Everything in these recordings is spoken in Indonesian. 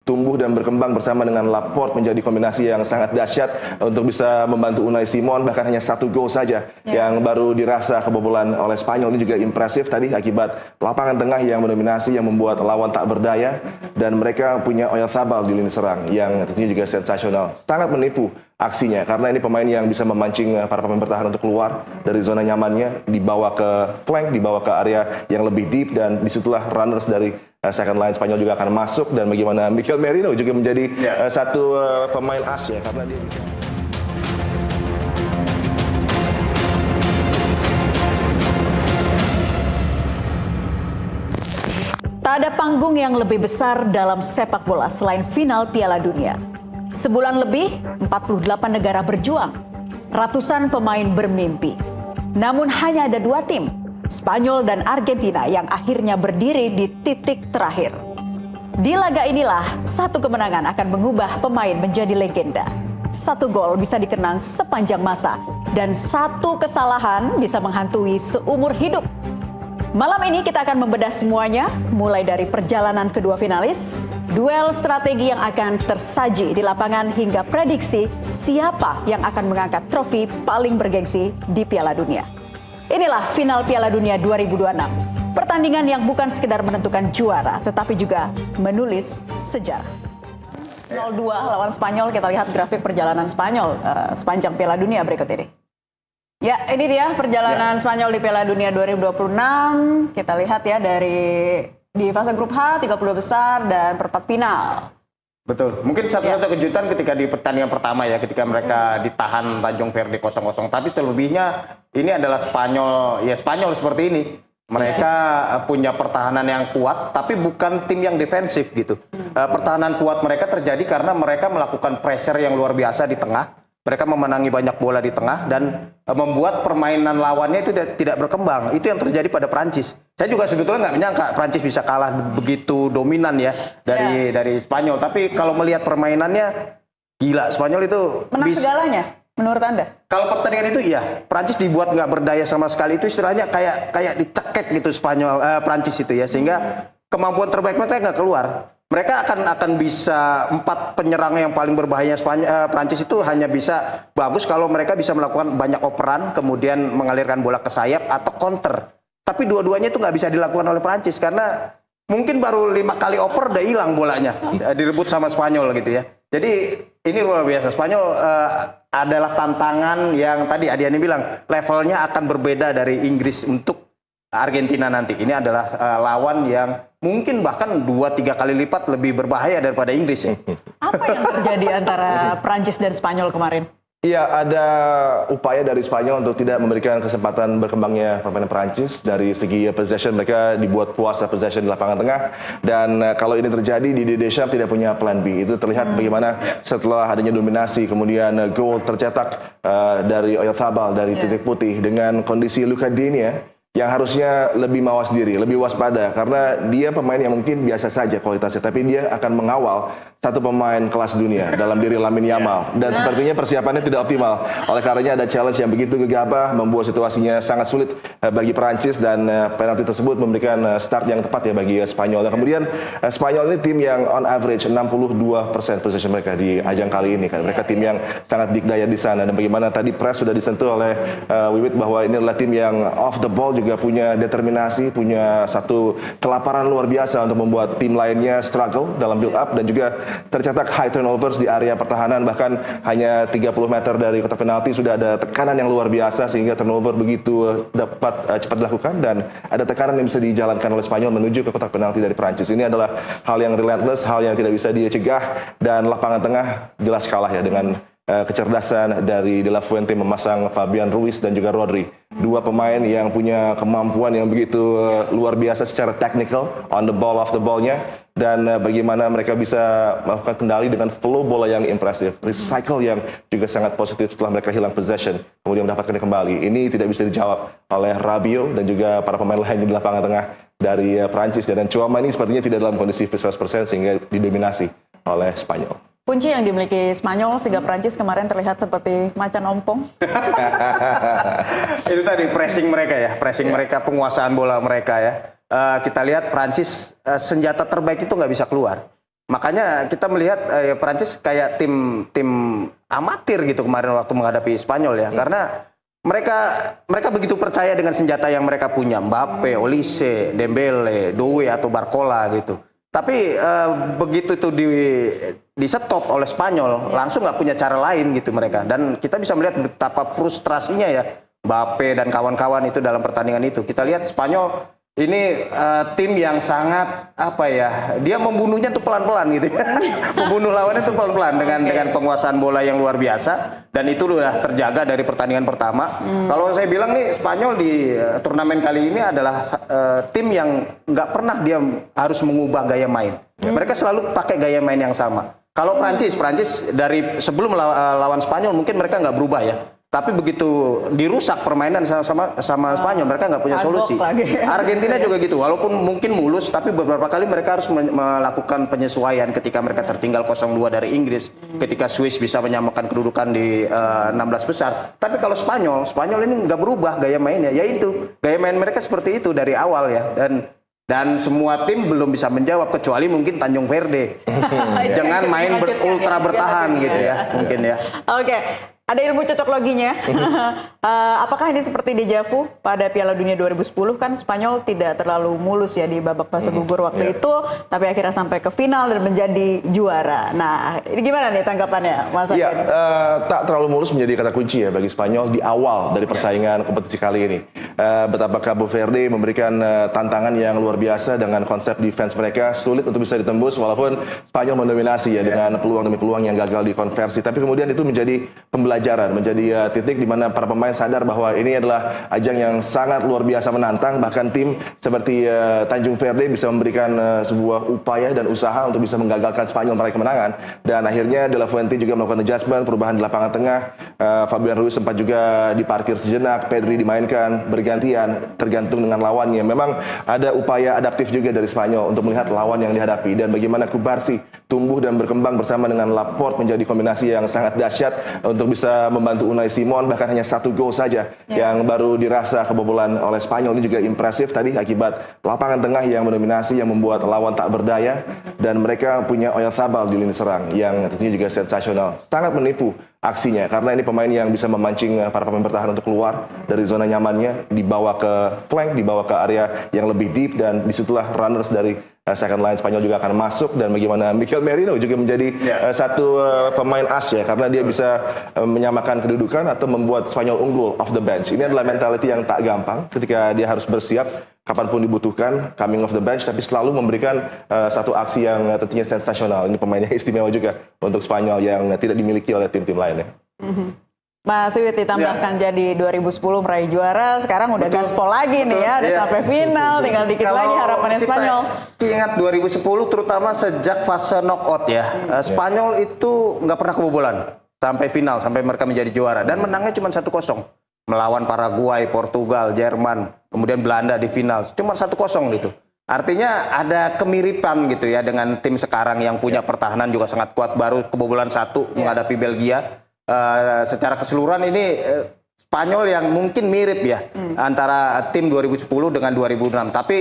tumbuh dan berkembang bersama dengan Laporte menjadi kombinasi yang sangat dahsyat untuk bisa membantu Unai Simon. Bahkan hanya 1 gol saja yang baru dirasa kebobolan oleh Spanyol. Ini juga impresif tadi akibat lapangan tengah yang mendominasi, yang membuat lawan tak berdaya, dan mereka punya Oyarzabal di lini serang yang tentunya juga sensasional. Sangat menipu aksinya karena ini pemain yang bisa memancing para pemain bertahan untuk keluar dari zona nyamannya, dibawa ke flank, dibawa ke area yang lebih deep, dan disitulah runners dari second line Spanyol juga akan masuk. Dan bagaimana Mikel Merino juga menjadi satu pemain as ya, karena dia bisa. Tak ada panggung yang lebih besar dalam sepak bola selain final Piala Dunia. Sebulan lebih, 48 negara berjuang. Ratusan pemain bermimpi. Namun hanya ada 2 tim, Spanyol dan Argentina, yang akhirnya berdiri di titik terakhir. Di laga inilah 1 kemenangan akan mengubah pemain menjadi legenda. 1 gol bisa dikenang sepanjang masa, dan 1 kesalahan bisa menghantui seumur hidup. Malam ini kita akan membedah semuanya, mulai dari perjalanan kedua finalis, duel strategi yang akan tersaji di lapangan, hingga prediksi siapa yang akan mengangkat trofi paling bergengsi di Piala Dunia. Inilah final Piala Dunia 2026. Pertandingan yang bukan sekedar menentukan juara, tetapi juga menulis sejarah. 0-2 lawan Spanyol, kita lihat grafik perjalanan Spanyol sepanjang Piala Dunia berikut ini. Ya, ini dia perjalanan Spanyol di Piala Dunia 2026. Kita lihat ya di fase grup H, 30 besar dan perempat final. Betul. Mungkin satu-satu kejutan ketika di pertandingan pertama ya, ketika mereka ditahan Tanjung Verde 0-0. Tapi selebihnya ini adalah Spanyol seperti ini. Mereka punya pertahanan yang kuat, tapi bukan tim yang defensif gitu. Pertahanan kuat mereka terjadi karena mereka melakukan pressure yang luar biasa di tengah. Mereka memenangi banyak bola di tengah dan membuat permainan lawannya itu tidak berkembang. Itu yang terjadi pada Prancis. Saya juga sebetulnya nggak menyangka Prancis bisa kalah begitu dominan ya dari Spanyol. Tapi kalau melihat permainannya, gila, Spanyol itu menang segalanya menurut Anda? Kalau pertandingan itu iya, Prancis dibuat nggak berdaya sama sekali. Itu istilahnya kayak dicekek gitu Prancis itu ya, sehingga kemampuan terbaik mereka nggak keluar. Mereka akan bisa 4 penyerang yang paling berbahaya Prancis itu hanya bisa bagus kalau mereka bisa melakukan banyak operan, kemudian mengalirkan bola ke sayap atau counter. Tapi dua-duanya itu nggak bisa dilakukan oleh Prancis karena mungkin baru 5 kali oper udah hilang bolanya, direbut sama Spanyol gitu ya. Jadi ini luar biasa. Spanyol adalah tantangan yang tadi Adiani bilang levelnya akan berbeda dari Inggris untuk Argentina nanti. Ini adalah lawan yang mungkin bahkan 2-3 kali lipat lebih berbahaya daripada Inggris ya. Apa yang terjadi antara Prancis dan Spanyol kemarin? Iya, ada upaya dari Spanyol untuk tidak memberikan kesempatan berkembangnya permainan Prancis. Dari segi possession, mereka dibuat puas possession di lapangan tengah. Dan kalau ini terjadi, Didier Deschamps tidak punya plan B. Itu terlihat bagaimana setelah adanya dominasi, kemudian gol tercetak dari Oyarzabal dari titik putih, dengan kondisi Luca Digne yang harusnya lebih mawas diri, lebih waspada, karena dia pemain yang mungkin biasa saja kualitasnya, tapi dia akan mengawal satu pemain kelas dunia dalam diri Lamine Yamal, dan sepertinya persiapannya tidak optimal. Oleh karenanya ada challenge yang begitu gegabah, membuat situasinya sangat sulit bagi Perancis, dan penalti tersebut memberikan start yang tepat ya bagi Spanyol. Dan kemudian Spanyol ini tim yang on average 62% possession mereka di ajang kali ini kan. Mereka tim yang sangat dikdaya di sana, dan bagaimana tadi press sudah disentuh oleh Wiwit bahwa ini adalah tim yang off the ball juga punya determinasi, punya satu kelaparan luar biasa untuk membuat tim lainnya struggle dalam build up, dan juga tercatat high turnovers di area pertahanan. Bahkan hanya 30 meter dari kotak penalti sudah ada tekanan yang luar biasa, sehingga turnover begitu dapat cepat dilakukan, dan ada tekanan yang bisa dijalankan oleh Spanyol menuju ke kotak penalti dari Prancis. Ini adalah hal yang relentless, hal yang tidak bisa dicegah, dan lapangan tengah jelas kalah ya dengan kecerdasan dari De La Fuente memasang Fabian Ruiz dan juga Rodri. 2 pemain yang punya kemampuan yang begitu luar biasa secara technical, on the ball, off the ball-nya, dan bagaimana mereka bisa melakukan kendali dengan flow bola yang impresif, recycle yang juga sangat positif setelah mereka hilang possession, kemudian mendapatkannya kembali. Ini tidak bisa dijawab oleh Rabiot dan juga para pemain lain di lapangan tengah dari Prancis, dan Tchouaméni sepertinya tidak dalam kondisi fit 100% sehingga didominasi oleh Spanyol. Kunci yang dimiliki Spanyol sehingga Prancis kemarin terlihat seperti macan ompong. Itu tadi pressing mereka ya, mereka, penguasaan bola mereka ya. Kita lihat Prancis senjata terbaik itu nggak bisa keluar. Makanya kita melihat Prancis kayak tim amatir gitu kemarin waktu menghadapi Spanyol ya, karena mereka begitu percaya dengan senjata yang mereka punya, Mbappe, Olise, Dembele, Doué atau Barcola gitu. Tapi begitu itu di stop oleh Spanyol, langsung nggak punya cara lain gitu mereka. Dan kita bisa melihat betapa frustrasinya ya Mbappe dan kawan-kawan itu dalam pertandingan itu. Kita lihat Spanyol ini tim yang sangat dia membunuhnya tuh pelan-pelan gitu ya. Membunuh lawannya tuh pelan-pelan dengan penguasaan bola yang luar biasa, dan itu udah terjaga dari pertandingan pertama. Kalau saya bilang nih, Spanyol di turnamen kali ini adalah tim yang nggak pernah dia harus mengubah gaya main. Mereka selalu pakai gaya main yang sama. Kalau Prancis dari sebelum lawan Spanyol mungkin mereka nggak berubah ya. Tapi begitu dirusak permainan sama Spanyol, mereka nggak punya solusi. Argentina juga gitu, walaupun mungkin mulus, tapi beberapa kali mereka harus melakukan penyesuaian ketika mereka tertinggal 0-2 dari Inggris, ketika Swiss bisa menyamakan kedudukan di 16 besar. Tapi kalau Spanyol ini nggak berubah gaya mainnya, yaitu gaya main mereka seperti itu dari awal ya, dan semua tim belum bisa menjawab kecuali mungkin Tanjung Verde. Jangan main ultra bertahan gitu ya, mungkin ya. Oke. Ada ilmu cocok loginya. Apakah ini seperti deja vu pada Piala Dunia 2010, kan Spanyol tidak terlalu mulus ya di babak fase gugur waktu itu, tapi akhirnya sampai ke final dan menjadi juara. Nah, ini gimana nih tanggapannya, Mas Adi? Tak terlalu mulus menjadi kata kunci ya bagi Spanyol di awal dari persaingan kompetisi kali ini. Betapa Cabo Verde memberikan tantangan yang luar biasa dengan konsep defense mereka sulit untuk bisa ditembus, walaupun Spanyol mendominasi ya dengan peluang demi peluang yang gagal dikonversi. Tapi kemudian itu menjadi pembelajaran, menjadi titik di mana para pemain sadar bahwa ini adalah ajang yang sangat luar biasa menantang. Bahkan tim seperti Tanjung Verde bisa memberikan sebuah upaya dan usaha untuk bisa menggagalkan Spanyol meraih kemenangan. Dan akhirnya De La Fuente juga melakukan adjustment, perubahan di lapangan tengah. Fabian Ruiz sempat juga diparkir sejenak, Pedri dimainkan bergantian tergantung dengan lawannya. Memang ada upaya adaptif juga dari Spanyol untuk melihat lawan yang dihadapi, dan bagaimana Kubarsi tumbuh dan berkembang bersama dengan Laporte menjadi kombinasi yang sangat dahsyat untuk bisa membantu Unai Simon. Bahkan hanya 1 gol saja yang baru dirasa kebobolan oleh Spanyol. Ini juga impresif tadi akibat lapangan tengah yang mendominasi, yang membuat lawan tak berdaya, dan mereka punya Oyarzabal di lini serang yang tentunya juga sensasional, sangat menipu aksinya, karena ini pemain yang bisa memancing para pemain bertahan untuk keluar dari zona nyamannya, dibawa ke flank, dibawa ke area yang lebih deep, dan disitulah runners dari second line Spanyol juga akan masuk. Dan bagaimana Mikel Merino juga menjadi satu pemain as ya, karena dia bisa menyamakan kedudukan atau membuat Spanyol unggul off the bench. Ini adalah mentality yang tak gampang ketika dia harus bersiap kapanpun dibutuhkan coming off the bench, tapi selalu memberikan satu aksi yang tentunya sensasional. Ini pemain yang istimewa juga untuk Spanyol yang tidak dimiliki oleh tim-tim lainnya. Mas Wiwit ditambahkan jadi 2010 meraih juara, sekarang udah gaspol lagi nih ya, udah sampai final, tinggal dikit lagi harapannya Spanyol. Ingat 2010 terutama sejak fase knockout ya, Spanyol itu nggak pernah kebobolan sampai final, sampai mereka menjadi juara, dan menangnya cuma 1-0 melawan Paraguay, Portugal, Jerman, kemudian Belanda di final, cuma 1-0 gitu. Artinya ada kemiripan gitu ya dengan tim sekarang yang punya pertahanan juga sangat kuat, baru kebobolan 1 menghadapi Belgia. Secara keseluruhan ini Spanyol yang mungkin mirip ya antara tim 2010 dengan 2006. Tapi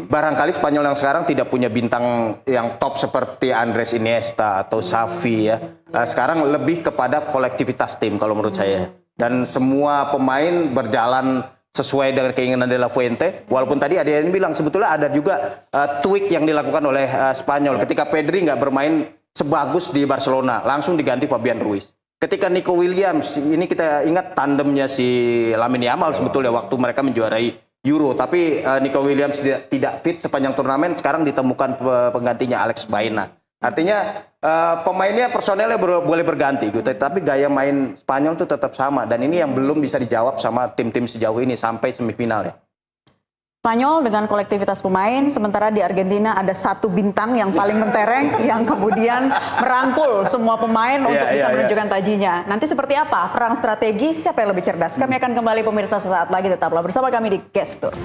barangkali Spanyol yang sekarang tidak punya bintang yang top seperti Andres Iniesta atau Xavi ya. Sekarang lebih kepada kolektivitas tim kalau menurut saya. Dan semua pemain berjalan sesuai dengan keinginan De La Fuente. Walaupun tadi ada yang bilang sebetulnya ada juga tweak yang dilakukan oleh Spanyol. Ketika Pedri nggak bermain sebagus di Barcelona, langsung diganti Fabian Ruiz. Ketika Nico Williams, ini kita ingat tandemnya si Lamine Yamal sebetulnya waktu mereka menjuarai Euro. Tapi Nico Williams tidak fit sepanjang turnamen, sekarang ditemukan penggantinya Alex Baena. Artinya pemainnya, personelnya boleh berganti gitu, tapi gaya main Spanyol itu tetap sama. Dan ini yang belum bisa dijawab sama tim-tim sejauh ini sampai semifinal ya. Spanyol dengan kolektivitas pemain, sementara di Argentina ada 1 bintang yang paling mentereng yang kemudian merangkul semua pemain untuk bisa menunjukkan tajinya. Nanti seperti apa perang strategi, siapa yang lebih cerdas? Kami akan kembali pemirsa sesaat lagi, tetaplah bersama kami di Gestur.